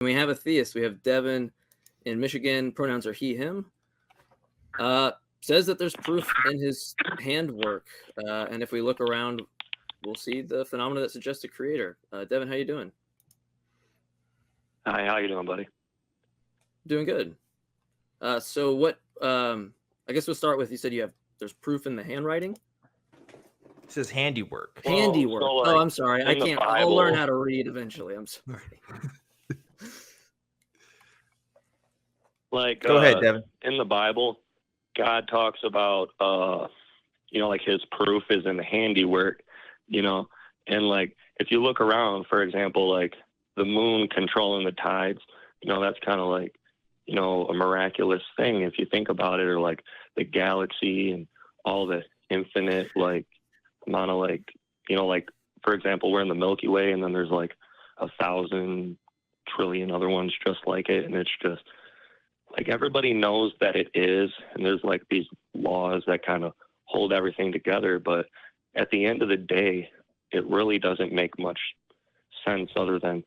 We have a theist. We have Devin in Michigan. Pronouns are he, him. Says that there's proof in his handwork. And if we look around, we'll see the phenomena that suggests a creator. Devin, how you doing? Hi, how you doing, buddy? Doing good. So what, I guess we'll start with, you said there's proof in the handwriting? It says handiwork. Handiwork. So, oh, I'm sorry. I can't. I'll learn how to read eventually. I'm sorry. Like, go ahead, Devin. In the Bible, God talks about, like his proof is in the handiwork, and like, if you look around, for example, like the moon controlling the tides, that's kind of like, a miraculous thing if you think about it, or like the galaxy and all the infinite, like, amount of like, for example, we're in the Milky Way, and then there's like 1,000 trillion other ones just like it, and it's just like everybody knows that it is, and there's like these laws that kind of hold everything together, but at the end of the day, it really doesn't make much sense other than,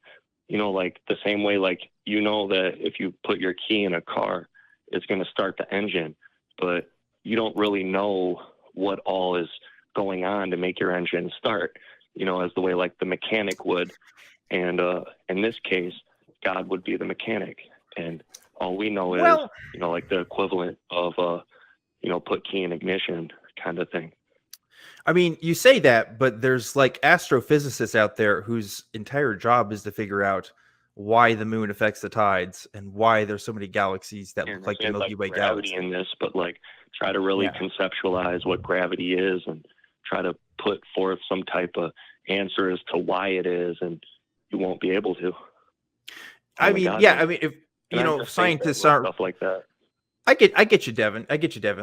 like the same way, like, that if you put your key in a car, it's going to start the engine, but you don't really know what all is going on to make your engine start, as the way like the mechanic would. And in this case, God would be the mechanic. And all we know is, like the equivalent of, put key in ignition kind of thing. I mean, you say that, but there's like astrophysicists out there whose entire job is to figure out why the moon affects the tides and why there's so many galaxies that look like the Milky Way galaxy. In this, but like try to really conceptualize what gravity is and try to put forth some type of answer as to why it is, and you won't be able to. I mean, if scientists aren't stuff like that. I get you, Devin.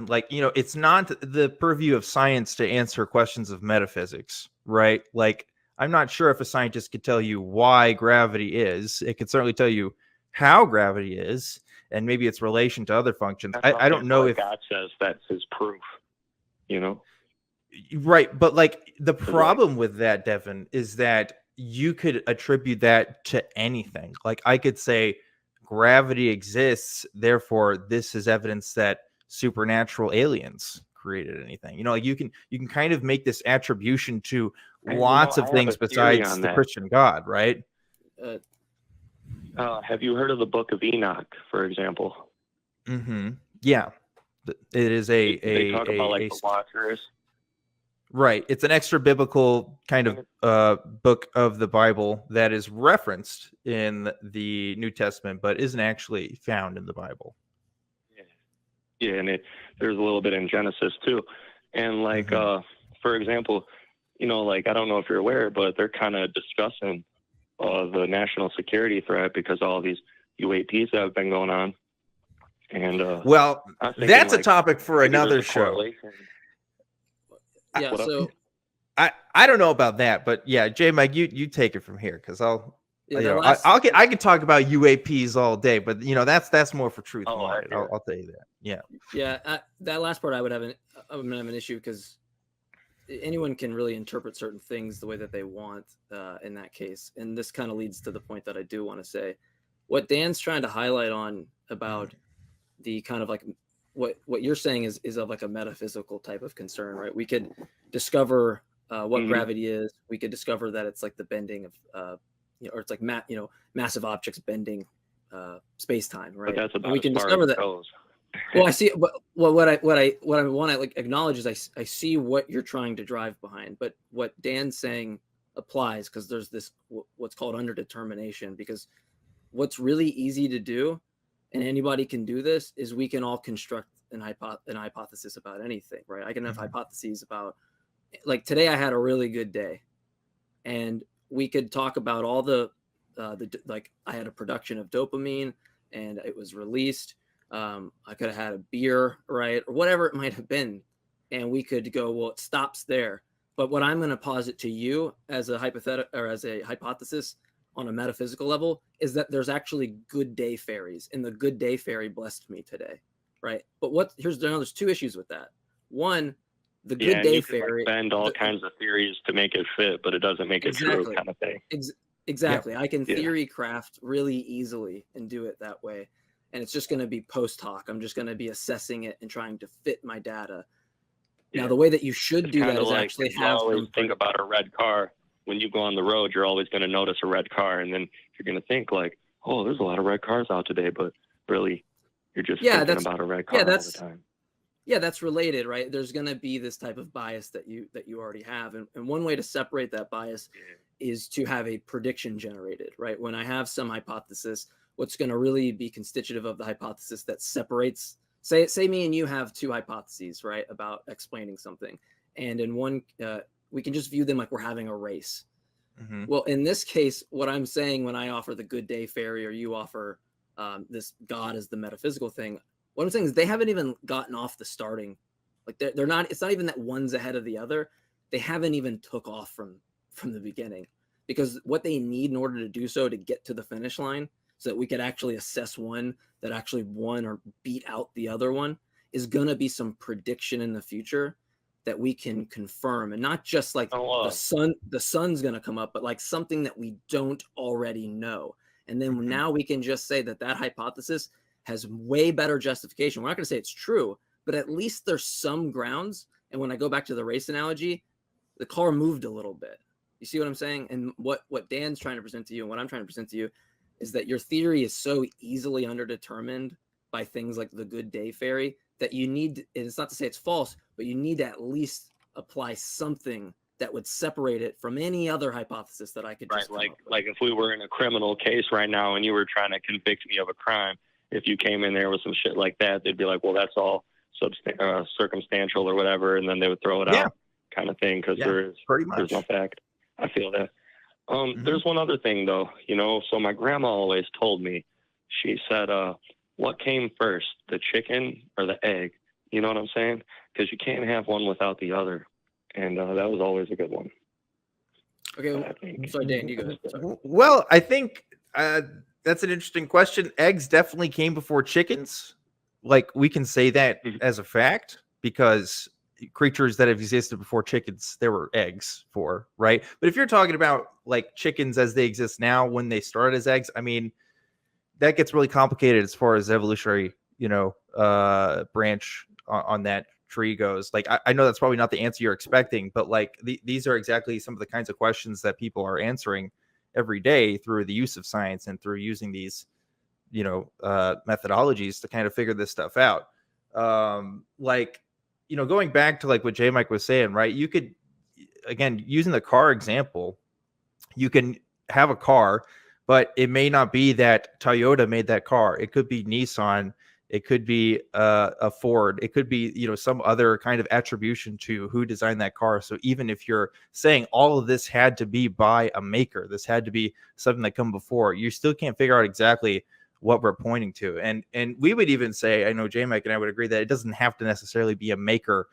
Like, it's not the purview of science to answer questions of metaphysics, right? Like, I'm not sure if a scientist could tell you why gravity is. It could certainly tell you how gravity is, and maybe its relation to other functions. I don't know if God says that's his proof, Right, but like the problem with that, Devin, is that you could attribute that to anything. Like, I could say gravity exists, therefore this is evidence that supernatural aliens created anything. Like you can kind of make this attribution to lots of things besides the Christian God, right? Have you heard of the Book of Enoch, for example? Mm-hmm. Yeah, it is they talk about like the Watchers. Right. It's an extra biblical kind of book of the Bible that is referenced in the New Testament, but isn't actually found in the Bible. Yeah, and there's a little bit in Genesis too. And like, for example, like, I don't know if you're aware, but they're kind of discussing the national security threat because all these UAPs that have been going on. And that's a topic for another show. Yeah, so I don't know about that, but yeah, Jmike, you take it from here, because I could talk about UAPs all day, but that's more for truth. I'll tell you that. Yeah. That last part, I'm gonna have an issue, because anyone can really interpret certain things the way that they want in that case, and this kind of leads to the point that I do want to say. What Dan's trying to highlight on about the kind of like what you're saying is of like a metaphysical type of concern, right? We could discover what gravity is. We could discover that it's like the bending of, or it's like massive objects bending space-time, right? But that's about we can discover that. Well, I see. What I want to like acknowledge is I see what you're trying to drive behind, but what Dan's saying applies, because there's this what's called underdetermination. Because what's really easy to do, and anybody can do this, is we can all construct an hypothesis about anything, right? I can have hypotheses about, like, today I had a really good day, and we could talk about all the like, I had a production of dopamine and it was released. I could have had a beer, right? Or whatever it might have been. And we could go, well, it stops there. But what I'm going to posit to you as a hypothesis on a metaphysical level is that there's actually good day fairies, and the good day fairy blessed me today, right? But there's two issues with that. One, the good day fairy, bend all kinds of theories to make it fit, but it doesn't make it true, kind of thing. Exactly. I can Yeah. theory craft really easily and do it that way. And it's just going to be post hoc. I'm just going to be assessing it and trying to fit my data. Now, the way that you should It's do kind that of is like actually you have always some think about a red car. When you go on the road, you're always going to notice a red car, and then you're going to think like, "Oh, there's a lot of red cars out today," but really, you're just thinking about a red car all the time. Yeah, that's related, right? There's going to be this type of bias that you already have, and one way to separate that bias is to have a prediction generated, right? When I have some hypothesis, what's going to really be constitutive of the hypothesis that separates, say me and you have two hypotheses, right, about explaining something, and in one we can just view them like we're having a race. Well, in this case, what I'm saying when I offer the good day fairy, or you offer this God as the metaphysical thing, what I'm saying is they haven't even gotten off the starting. Like they're not. It's not even that one's ahead of the other. They haven't even took off from the beginning, because what they need in order to do so, to get to the finish line, so that we could actually assess one that actually won or beat out the other one, is going to be some prediction in the future that we can confirm, and not just like the sun's going to come up, but like something that we don't already know. And then now we can just say that hypothesis has way better justification. We're not going to say it's true, but at least there's some grounds. And when I go back to the race analogy, the car moved a little bit. You see what I'm saying? And what Dan's trying to present to you and what I'm trying to present to you is that your theory is so easily underdetermined by things like the good day fairy that you need, and it's not to say it's false, but you need to at least apply something that would separate it from any other hypothesis that I could just like if we were in a criminal case right now and you were trying to convict me of a crime, if you came in there with some shit like that, they'd be like, well, that's all circumstantial or whatever, and then they would throw it out, kind of thing, because there's no fact. I feel that. There's one other thing, though, so my grandma always told me, she said, what came first, the chicken or the egg? You know what I'm saying? Because you can't have one without the other. And that was always a good one. Okay, sorry, Dan, you go ahead. Sorry. Well, I think that's an interesting question. Eggs definitely came before chickens. Like, we can say that as a fact, because creatures that have existed before chickens, there were eggs for, right? But if you're talking about like chickens as they exist now, when they started as eggs, I mean, that gets really complicated as far as evolutionary, branch on that tree goes. Like, I know that's probably not the answer you're expecting, but like these are exactly some of the kinds of questions that people are answering every day through the use of science and through using these, methodologies to kind of figure this stuff out. Going back to like what Jmike was saying, right? You could, again, using the car example, you can have a car, but it may not be that Toyota made that car. It could be Nissan. It could be a Ford. It could be, some other kind of attribution to who designed that car. So even if you're saying all of this had to be by a maker, this had to be something that come before, you still can't figure out exactly what we're pointing to. And we would even say, I know Jmike and I would agree that it doesn't have to necessarily be a maker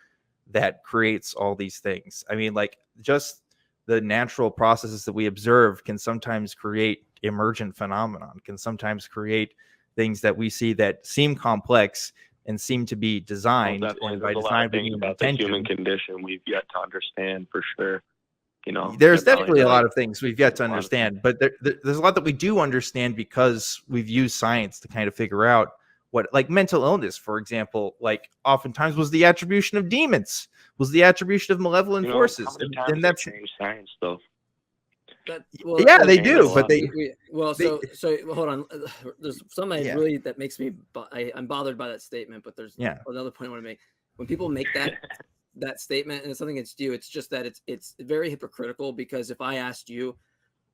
that creates all these things. I mean, like, just the natural processes that we observe can sometimes create emergent phenomenon, can sometimes create things that we see that seem complex and seem to be designed. And by design, we mean about the human condition we've yet to understand for sure. There's definitely a lot of things we've yet to understand, but there's a lot that we do understand because we've used science to kind of figure out what, like mental illness, for example, like oftentimes was the attribution of demons, was the attribution of malevolent forces. And that's changed science, though. They do, but hold on. There's something really that makes me. I'm bothered by that statement, but there's another point I want to make. When people make that statement, and it's something against you, it's just that it's very hypocritical, because if I asked you,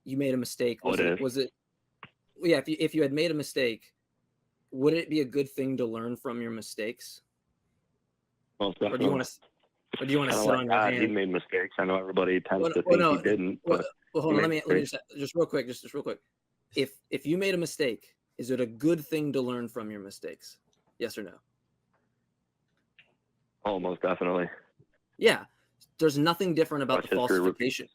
you made a mistake. If you had made a mistake, would it be a good thing to learn from your mistakes? Well, or do you want to sit on your hand? He made mistakes. I know everybody tends to think he didn't. But hold on. Let me just real quick. Just real quick. If you made a mistake, is it a good thing to learn from your mistakes? Yes or no? Oh, most definitely. Yeah. There's nothing different about the falsification.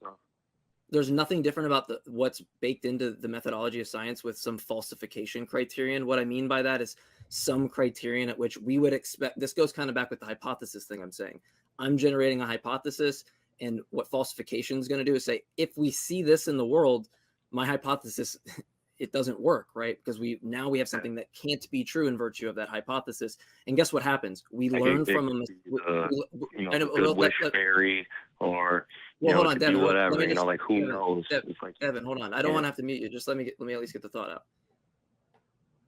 There's nothing different about what's baked into the methodology of science with some falsification criterion. What I mean by that is some criterion at which we would expect. This goes kind of back with the hypothesis thing I'm saying. I'm generating a hypothesis, and what falsification is going to do is say, if we see this in the world, my hypothesis, it doesn't work, right? Because we have something that can't be true in virtue of that hypothesis. And guess what happens? We learn from a mistake. Good wish fairy, or hold on, it could Devin, be whatever. just, like who knows? Devin, hold on. I don't want to have to mute you. Just let me at least get the thought out.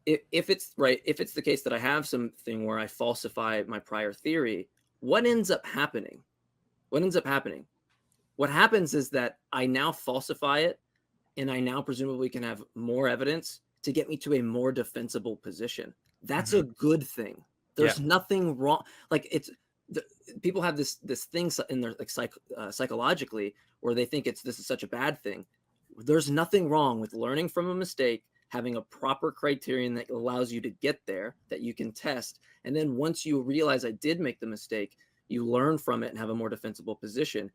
If it's the case that I have something where I falsify my prior theory, what ends up happening? What happens is that I now falsify it, and I now presumably can have more evidence to get me to a more defensible position. That's a good thing. There's nothing wrong. Like people have this thing in their psychologically where they think this is such a bad thing. There's nothing wrong with learning from a mistake, having a proper criterion that allows you to get there, that you can test. And then once you realize I did make the mistake, you learn from it and have a more defensible position.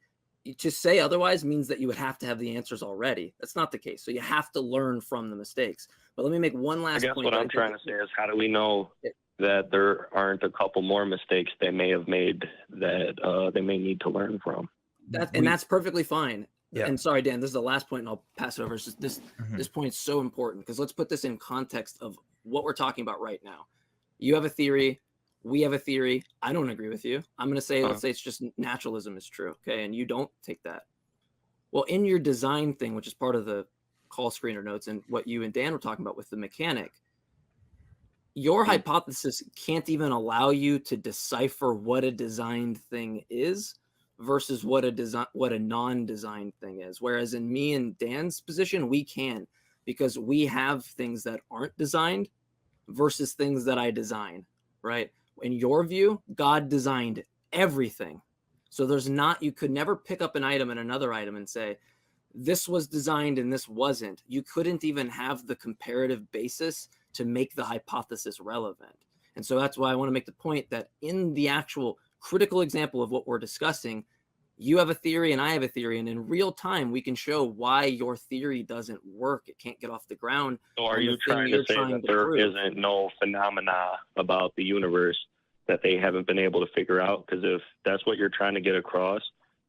To say otherwise means that you would have to have the answers already. That's not the case. So you have to learn from the mistakes. But let me make one last point. I guess what I'm trying to say is, how do we know that there aren't a couple more mistakes they may have made that they may need to learn from? That's perfectly fine. Yeah. And sorry, Dan, this is the last point, and I'll pass it over. It's just this point is so important, because let's put this in context of what we're talking about right now. You have a theory. We have a theory. I don't agree with you. I'm going to say, let's say it's just naturalism is true. Okay. And you don't take that. Well, in your design thing, which is part of the call screener notes and what you and Dan were talking about with the mechanic, your hypothesis can't even allow you to decipher what a designed thing is versus what a non-designed thing is. Whereas in me and Dan's position, we can, because we have things that aren't designed versus things that I design, right? In your view, God designed everything. So you could never pick up an item and another item and say, this was designed and this wasn't. You couldn't even have the comparative basis to make the hypothesis relevant. And so that's why I want to make the point that in the actual critical example of what we're discussing, you have a theory and I have a theory, and in real time we can show why your theory doesn't work. It can't get off the ground. So are you trying to say that there isn't no phenomena about the universe that they haven't been able to figure out? Because if that's what you're trying to get across,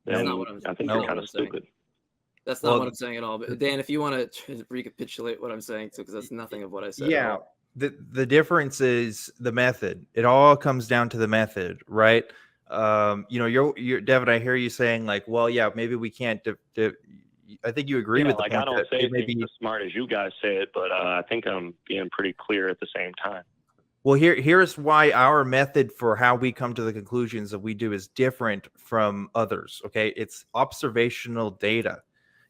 then I think you're kind of stupid. That's not what I'm saying at all. But Dan, if you want to recapitulate what I'm saying, because that's nothing of what I said. Yeah, the difference is the method. It all comes down to the method, right? You're Devin, I hear you saying like, well, yeah, maybe we can't. I think you agree with the point. I don't say things as smart as you guys say it, but I think I'm being pretty clear at the same time. Well, here's why our method for how we come to the conclusions that we do is different from others. Okay, it's observational data.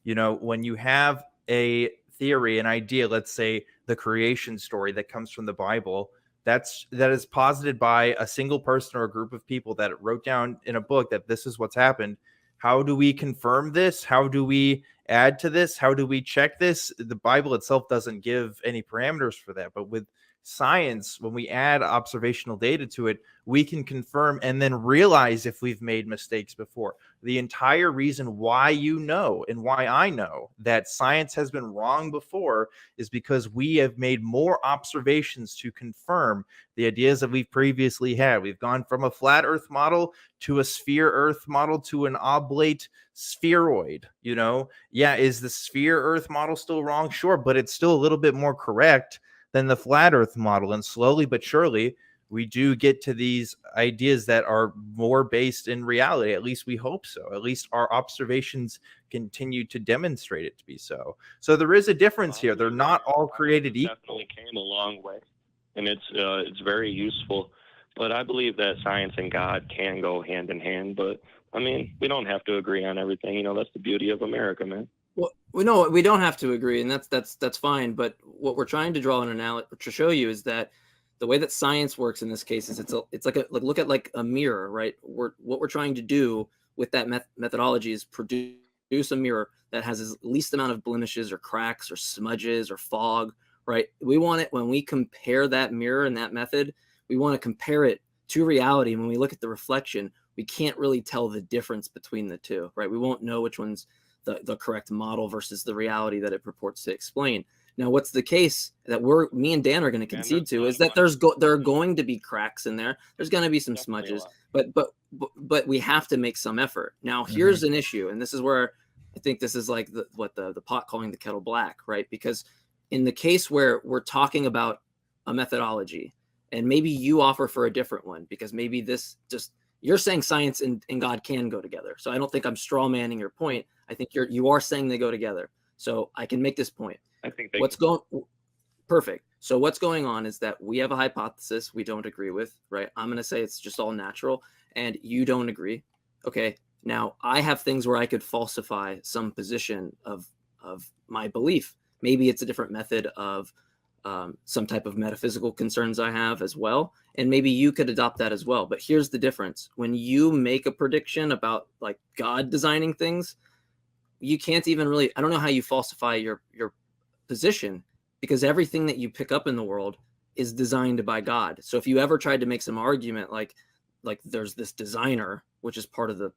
When you have a theory, an idea, let's say the creation story that comes from the Bible, that is posited by a single person or a group of people that wrote down in a book that this is what's happened. How do we confirm this? How do we add to this? How do we check this? The Bible itself doesn't give any parameters for that. But with science, when we add observational data to it, we can confirm and then realize if we've made mistakes before. The entire reason why and why I know that science has been wrong before is because we have made more observations to confirm the ideas that we've previously had. We've gone from a flat earth model to a sphere earth model to an oblate spheroid. Is the sphere earth model still wrong? Sure, but it's still a little bit more correct than the flat earth model. And slowly but surely, we do get to these ideas that are more based in reality. At least we hope so. At least our observations continue to demonstrate it to be so. So there is a difference here. They're not all created equal. Definitely came a long way, and it's very useful. But I believe that science and God can go hand in hand. But I mean, we don't have to agree on everything. That's the beauty of America, man. Well, no, we don't have to agree, and that's fine. But what we're trying to draw an analogy to show you is that the way that science works in this case is it's like look at like a mirror, right? What we're trying to do with that methodology is produce a mirror that has as least amount of blemishes or cracks or smudges or fog, right? We want it, when we compare that mirror and that method, we want to compare it to reality. And when we look at the reflection, we can't really tell the difference between the two, right? We won't know which one's the correct model versus the reality that it purports to explain. Now, what's the case that me and Dan are going to concede to is that there are going to be cracks in there. There's going to be some smudges, but we have to make some effort. Now, here's an issue, and this is where I think this is like the pot calling the kettle black, right? Because in the case where we're talking about a methodology, and maybe you offer for a different one, because maybe this just, you're saying science and God can go together. So I don't think I'm straw manning your point. I think you are saying they go together. So I can make this point. I think perfect. So what's going on is that we have a hypothesis we don't agree with, right? I'm going to say it's just all natural, and you don't agree. Okay. Now I have things where I could falsify some position of my belief. Maybe it's a different method of some type of metaphysical concerns I have as well. And maybe you could adopt that as well. But here's the difference. When you make a prediction about like God designing things, you can't even really, I don't know how you falsify your position, because everything that you pick up in the world is designed by God. So if you ever tried to make some argument like there's this designer, which is part of the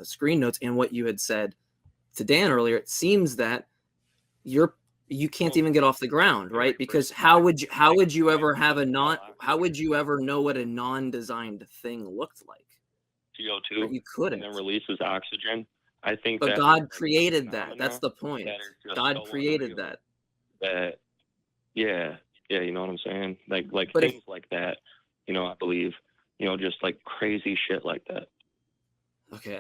screen notes, and what you had said to Dan earlier, it seems that you can't even get off the ground, right? Because how would you ever know what a non-designed thing looked like? CO2, right? You couldn't. And then releases oxygen. I think, but God created that. That's the point. God created that. Yeah, you know what I'm saying? Like but things like that. You know, I believe. You know, just like crazy shit like that. Okay.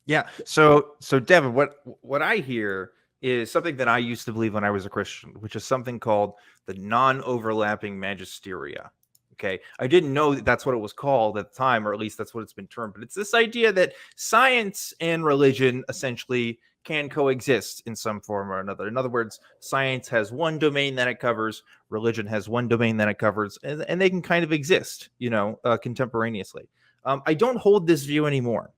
Yeah. So Devin, what I hear is something that I used to believe when I was a Christian, which is something called the non-overlapping Magisteria. Okay. I didn't know that's what it was called at the time, or at least that's what it's been termed. But it's this idea that science and religion essentially can coexist in some form or another. In other words, science has one domain that it covers, religion has one domain that it covers, and they can kind of exist, contemporaneously. I don't hold this view anymore.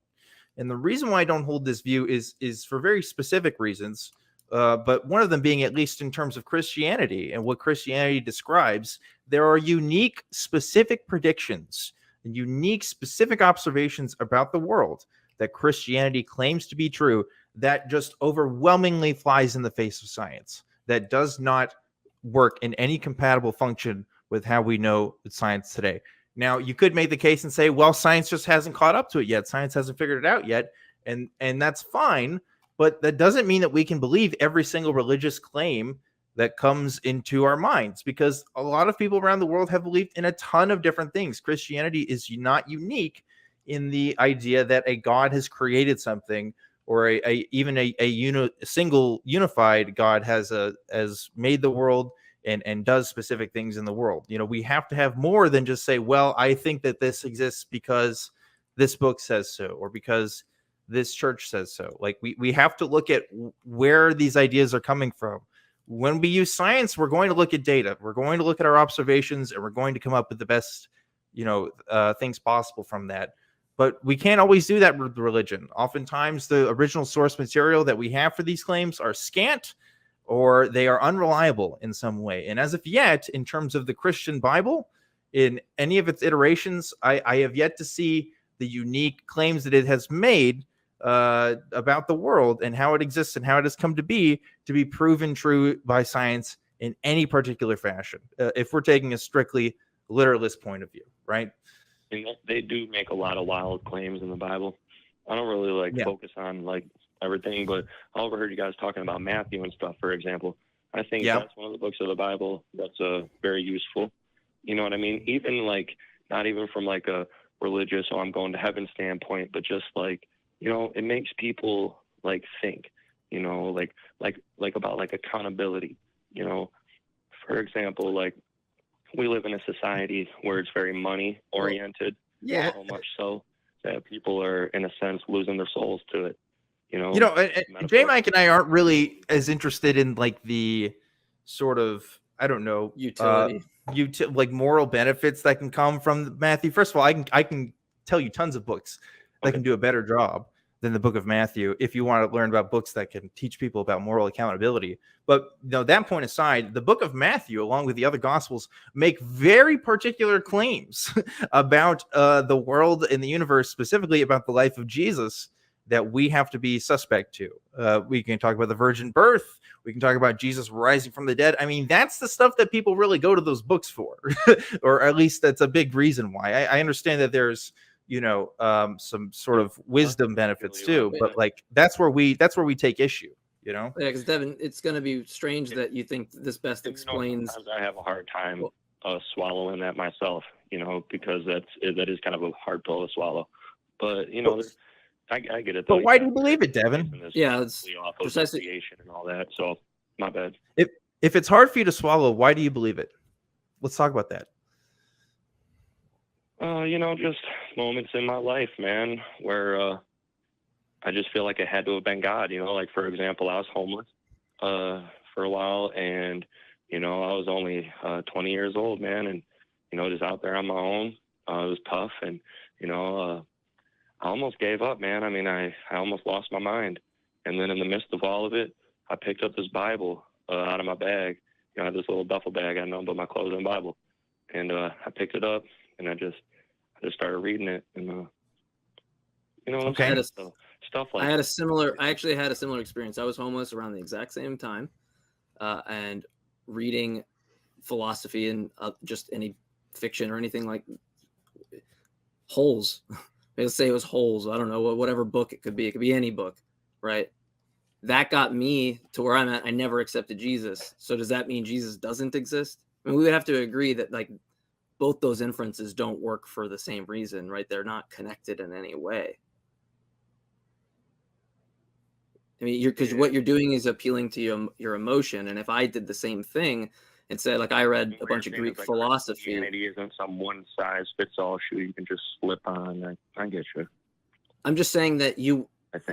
And the reason why I don't hold this view is for very specific reasons. But one of them being, at least in terms of Christianity and what Christianity describes, there are unique, specific predictions and unique, specific observations about the world that Christianity claims to be true that just overwhelmingly flies in the face of science, that does not work in any compatible function with how we know science today. Now, you could make the case and say, well, science just hasn't caught up to it yet. Science hasn't figured it out yet. And that's fine. But that doesn't mean that we can believe every single religious claim that comes into our minds, because a lot of people around the world have believed in a ton of different things. Christianity is not unique in the idea that a God has created something, or even a single unified God has made the world and does specific things in the world. We have to have more than just say, well, I think that this exists because this book says so, or because this church says so. Like we have to look at where these ideas are coming from. When we use science, we're going to look at data. We're going to look at our observations, and we're going to come up with the best, things possible from that. But we can't always do that with religion. Oftentimes, the original source material that we have for these claims are scant, or they are unreliable in some way. And as of yet, in terms of the Christian Bible, in any of its iterations, I have yet to see the unique claims that it has made about the world and how it exists and how it has come to be proven true by science in any particular fashion, if we're taking a strictly literalist point of view, right? And they do make a lot of wild claims in the Bible. I don't really focus on everything, but I overheard you guys talking about Matthew and stuff, for example. I think that's one of the books of the Bible that's very useful. You know what I mean? Even not even from a religious, I'm going to heaven standpoint, but just it makes people think, about accountability. For example, we live in a society where it's very money oriented. Yeah. So much so that people are, in a sense, losing their souls to it. Jmike and I aren't really as interested in the sort of, I don't know, utility, moral benefits that can come from Matthew. First of all, I can tell you tons of books that can do a better job than the book of Matthew if you want to learn about books that can teach people about moral accountability. But that point aside, the book of Matthew, along with the other gospels, make very particular claims about the world and the universe, specifically about the life of Jesus, that we have to be suspect to. We can talk about the virgin birth. We can talk about Jesus rising from the dead. I mean, that's the stuff that people really go to those books for, or at least that's a big reason why. I understand that there's some sort of wisdom benefits too. Yeah. But like that's where we take issue. Yeah, because Devin, it's going to be strange that you think this best explains. Sometimes I have a hard time swallowing that myself, because that is kind of a hard pill to swallow. But I get it. But why do you believe it, Devin? Yeah, it's off of precisely creation and all that. So my bad. If it's hard for you to swallow, why do you believe it? Let's talk about that. Just moments in my life, man, where I just feel like it had to have been God. Like for example, I was homeless for a while, and I was only 20 years old, man, and just out there on my own. It was tough, and I almost gave up, man. I mean, I almost lost my mind, and then in the midst of all of it, I picked up this Bible out of my bag. I had this little duffel bag. I had nothing but my clothes and Bible, and I picked it up, and I just started reading it, and okay. Stuff like I actually had a similar experience. I was homeless around the exact same time, and reading philosophy and just any fiction or anything like Holes. Let's say it was Holes. I don't know, whatever book it could be. It could be any book, right? That got me to where I'm at. I never accepted Jesus. So does that mean Jesus doesn't exist? I mean, we would have to agree that like both those inferences don't work for the same reason, right? They're not connected in any way. I mean, because what you're doing is appealing to your emotion. And if I did the same thing and said, like, I read a bunch of Greek philosophy. Christianity isn't some one-size-fits-all shoe you can just slip on. I get you. I'm just saying that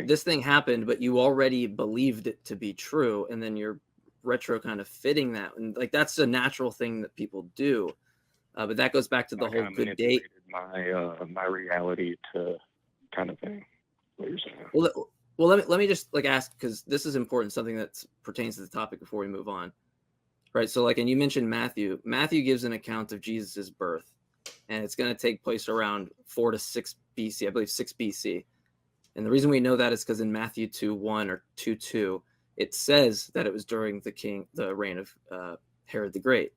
this thing happened, but you already believed it to be true, and then you're retro kind of fitting that. And like that's a natural thing that people do. But that goes back to the whole good date. My reality to kind of thing. What you're saying. Well, let me just like ask, because this is important, something that pertains to the topic before we move on. Right. So like, and you mentioned Matthew. Matthew gives an account of Jesus's birth, and it's going to take place around 4 to 6 BC, I believe 6 BC. And the reason we know that is because in Matthew 2:1 or 2:2, it says that it was during the reign of Herod the Great.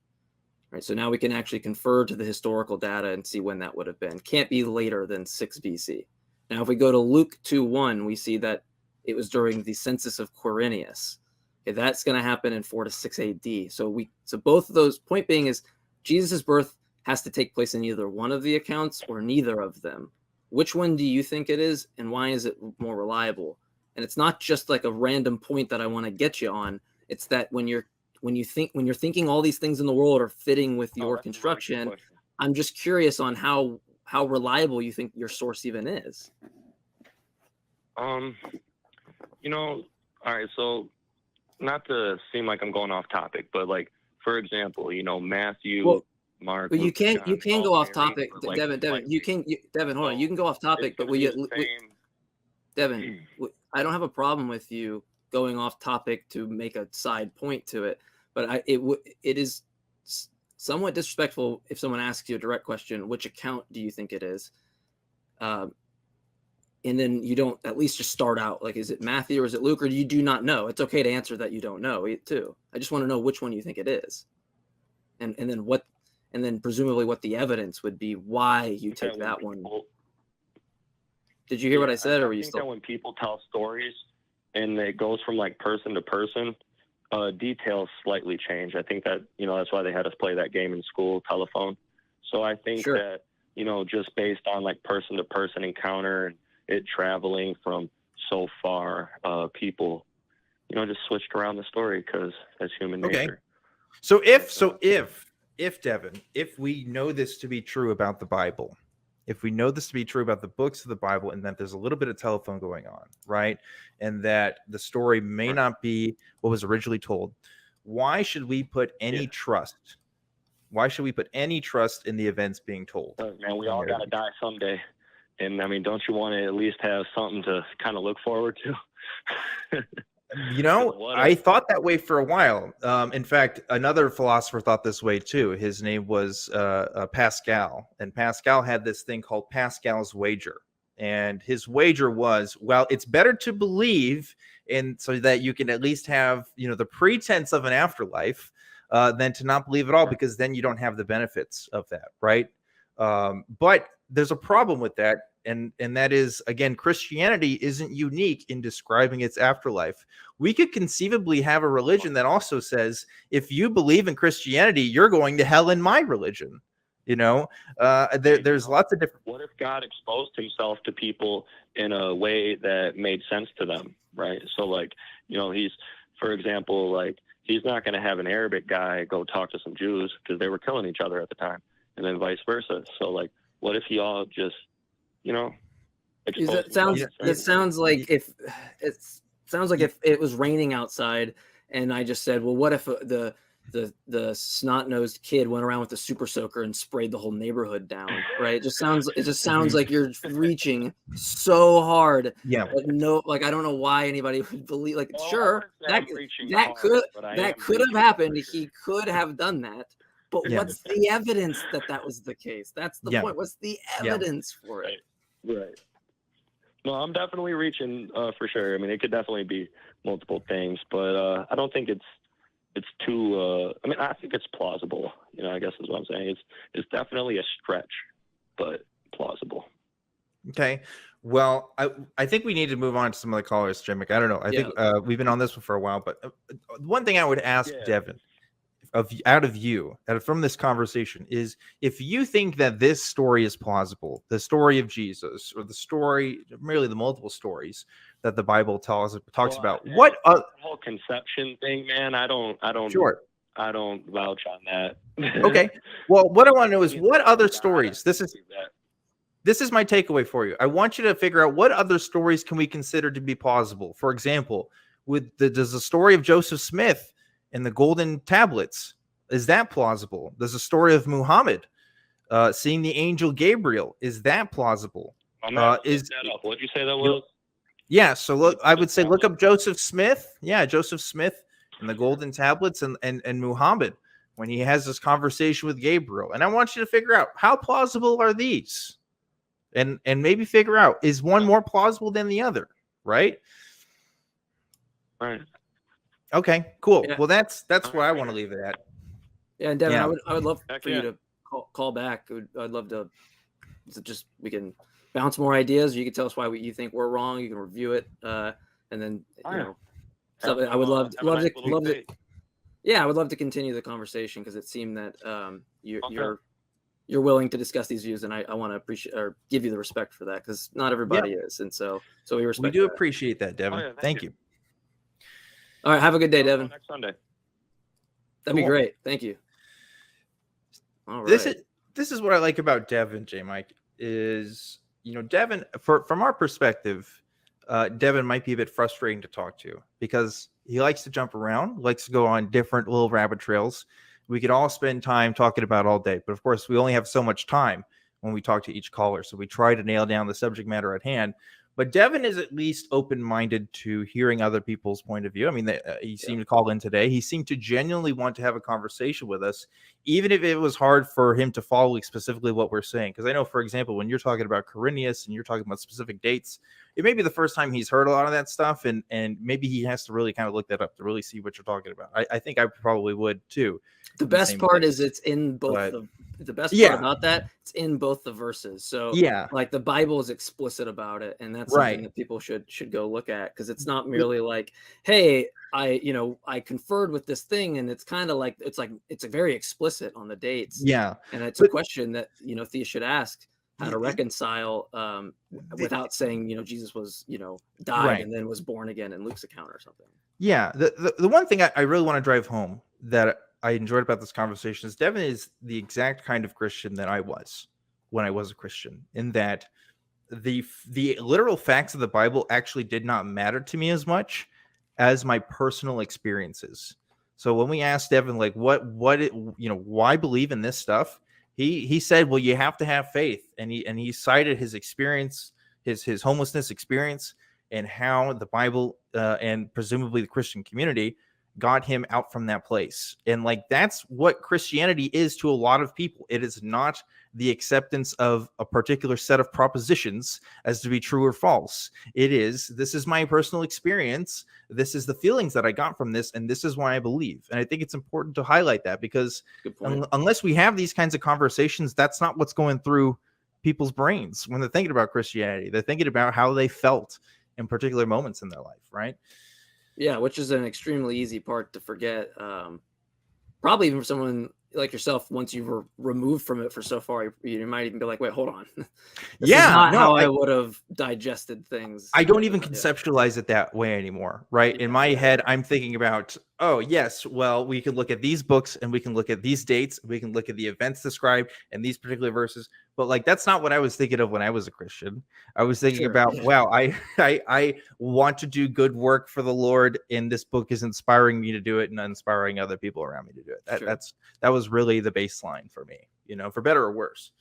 Right. So now we can actually confer to the historical data and see when that would have been. Can't be later than 6 BC. Now, if we go to Luke 2:1, we see that it was during the census of Quirinius. Okay, that's going to happen in 4 to 6 AD. So both of those, point being is Jesus' birth has to take place in either one of the accounts or neither of them. Which one do you think it is, and why is it more reliable? And it's not just like a random point that I want to get you on. It's that when you're thinking all these things in the world are fitting with your construction, really, I'm just curious on how reliable you think your source even is. All right, so not to seem like I'm going off topic, but like for example, Matthew, Mark. But you can't go off topic, like, Devin. Devin, hold on. You can go off topic, but Devin, I don't have a problem with you going off topic to make a side point to it, but it is somewhat disrespectful if someone asks you a direct question, which account do you think it is? And then you don't at least just start out like, is it Matthew or is it Luke, or you do not know? It's okay to answer that you don't know too. I just want to know which one you think it is, and then presumably what the evidence would be why you take that one. Did you hear what I said, or were you still? That when people tell stories and it goes from like person to person, details slightly change. I think that that's why they had us play that game in school, telephone. So I think that just based on like person to person encounter and it traveling from so far, people just switched around the story because that's human nature. So if Devin, if we know this to be true about the Bible, if we know this to be true about the books of the Bible, and that there's a little bit of telephone going on, right, and that the story may not be what was originally told, why should we put any trust? Why should we put any trust in the events being told? Man, we all got to die someday. And I mean, don't you want to at least have something to kind of look forward to? I thought that way for a while. In fact, another philosopher thought this way too. His name was Pascal, and Pascal had this thing called Pascal's wager. And his wager was, well, it's better to believe in so that you can at least have, the pretense of an afterlife than to not believe at all, because then you don't have the benefits of that, right? But there's a problem with that. And that is, again, Christianity isn't unique in describing its afterlife. We could conceivably have a religion that also says, if you believe in Christianity, you're going to hell in my religion. There's lots of different. What if God exposed himself to people in a way that made sense to them, right? So, like, he's, for example, like, he's not going to have an Arabic guy go talk to some Jews because they were killing each other at the time, and then vice versa. So, like, what if he all just, it sounds like if it was raining outside and I just said, well, what if the snot-nosed kid went around with a super soaker and sprayed the whole neighborhood down, right? It just sounds like you're reaching so hard. Yeah. Like I don't know why anybody would believe. Like, well, sure, that could have happened. He could have done that. But what's the evidence that was the case? That's the point. What's the evidence for it? Right. No, I'm definitely reaching for sure. I mean, it could definitely be multiple things, but I don't think it's too. I think it's plausible. I guess is what I'm saying. It's definitely a stretch, but plausible. Okay. Well, I think we need to move on to some of the callers, Jmike. I don't know. I think we've been on this one for a while, but one thing I would ask Devin, from this conversation, is if you think that this story is plausible, the story of Jesus, or the story, merely the multiple stories that the Bible talks about, what the whole conception thing, man, I don't vouch on that. Okay. Well, what I want to know is what other stories. This is my takeaway for you. I want you to figure out what other stories can we consider to be plausible. For example, does the story of Joseph Smith and the golden tablets, is that plausible? There's a story of Muhammad seeing the angel Gabriel. Is that plausible? What'd you say that was? Yeah, so look up Joseph Smith. Yeah, Joseph Smith and the golden tablets and Muhammad when he has this conversation with Gabriel. And I want you to figure out, how plausible are these? And maybe figure out, is one more plausible than the other, right? Right. Okay, cool. Yeah. Well, that's where I want to leave it at. Yeah, and Devin, I would love for you to call back. I'd love to we can bounce more ideas. You can tell us why you think we're wrong. You can review it, and then I would love to. Yeah, I would love to continue the conversation because it seemed that you're willing to discuss these views, and I want to appreciate or give you the respect for that because not everybody is, and so we respect. We do appreciate that, Devin. Thank you. All right, have a good day, Devin. Next Sunday. That'd be great. Thank you. All right. This is what I like about Devin, Jmike, is Devin, from our perspective, Devin might be a bit frustrating to talk to because he likes to jump around, likes to go on different little rabbit trails. We could all spend time talking about all day, but of course we only have so much time when we talk to each caller. So we try to nail down the subject matter at hand. But Devin is at least open-minded to hearing other people's point of view. I mean, he seemed to call in today. He seemed to genuinely want to have a conversation with us, even if it was hard for him to follow specifically what we're saying. Because I know, for example, when you're talking about Quirinius and you're talking about specific dates, it may be the first time he's heard a lot of that stuff, and maybe he has to really kind of look that up to really see what you're talking about. I think I probably would too. The best part is it's in both the best part about that, it's in both the verses. So like the Bible is explicit about it, and that's something that people should go look at, because it's not merely like, hey, I conferred with this thing, and it's kind of like it's very explicit on the dates. Yeah. And it's a question that theists should ask, how to reconcile without saying Jesus was died and then was born again in Luke's account or something. Yeah. The one thing I really want to drive home that I enjoyed about this conversation is Devin is the exact kind of Christian that I was when I was a Christian, in that the literal facts of the Bible actually did not matter to me as much as my personal experiences. So when we asked Devin, like, why believe in this stuff? He said, well, you have to have faith. And he cited his experience, his homelessness experience, and how the Bible and presumably the Christian community got him out from that place. And like, that's what Christianity is to a lot of people. It is not the acceptance of a particular set of propositions as to be true or false. It is, this is my personal experience. This is the feelings that I got from this, and this is why I believe. And I think it's important to highlight that, because unless we have these kinds of conversations, that's not what's going through people's brains when they're thinking about Christianity. They're thinking about how they felt in particular moments in their life, right? Yeah, which is an extremely easy part to forget. Probably even for someone like yourself, once you were removed from it for so far, you might even be like, wait, hold on. This is not how I would have digested things. I don't even conceptualize it that way anymore, right? In my head, I'm thinking about, oh, yes, well, we can look at these books and we can look at these dates. We can look at the events described in these particular verses. But like, that's not what I was thinking of when I was a Christian. I was thinking about, wow, I want to do good work for the Lord, and this book is inspiring me to do it and inspiring other people around me to do it. That was really the baseline for me, you know, for better or worse.